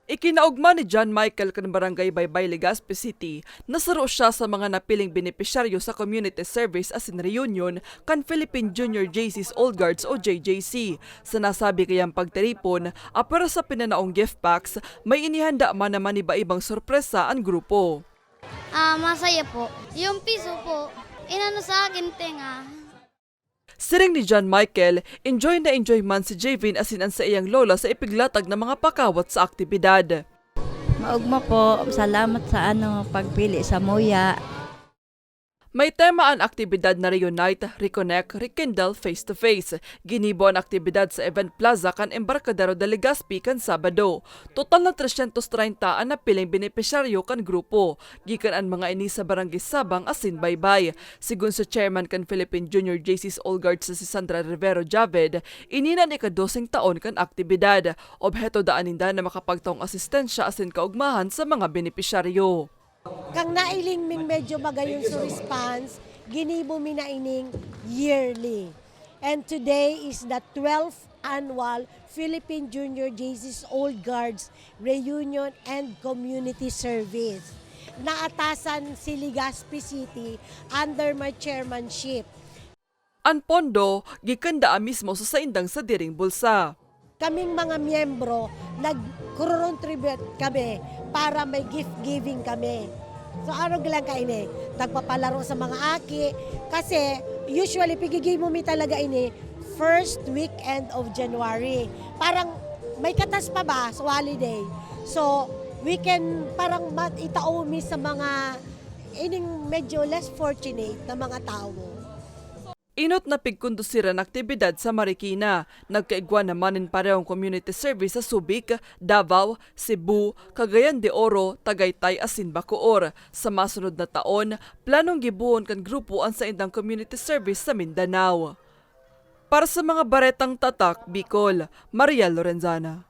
Ikinaugma ni John Michael kan Barangay Baybay, Legazpi City, nasaro siya sa mga napiling benepisyaryo sa community service as in reunion kan Philippine Junior JC's Old Guards o JJC. Sa nasabi kayang pagtiripon, apara sa pinanaong gift packs, may inihanda man naman iba-ibang sorpresa ang grupo. Masaya po. Yung piso po, inano sa akin tenga. Siring ni John Michael, enjoy na enjoy man si Javin asin ang sa iyang lola sa ipiglatag ng mga pakawat sa aktibidad. Maugma po, salamat sa pagpili sa muya. May tema ang aktibidad na Reunite, Reconnect, Rekindle Face-to-Face. Ginibo ang aktibidad sa Event Plaza kan Embarcadero de Legazpi kan Sabado. Total na 330 ang napiling benepisyaryo kan grupo. Gikan ang mga ini sa Barangay Sabang asin Baybay. Sigun sa chairman kan Philippine Junior JC's All Guards si Sandra Rivero Javed, ininan ika-12 taon kan aktibidad. Obheto daaninda na makapagtaong asistensya asin kaugmahan sa mga benepisyaryo. Kang nailing min medyo magayon sa response, ginibo mi na ining yearly. And today is the 12th annual Philippine Junior JC's Old Guards Reunion and Community Service. Naatasan si Legazpi City under my chairmanship. Ang pondo, gikanda mismo sa saindang sa diring bulsa. Kaming mga miyembro, nag-contribute kami para may gift-giving kami. So araw lang kaini, nagpapalaro sa mga aki. Kasi usually pigigay mo mi talaga ini first weekend of January. Parang may katas pa ba sa holiday. So we can parang itao mi sa mga ining medyo less fortunate na mga tao. Inot na pigkondusira ng aktibidad sa Marikina. Nagkaigwa naman parehong community service sa Subic, Davao, Cebu, Cagayan de Oro, Tagaytay asin Bacoor. Sa masunod na taon, planong gibuon kan grupo ang sa indang community service sa Mindanao. Para sa mga baretang tatak, Bicol, Maria Lorenzana.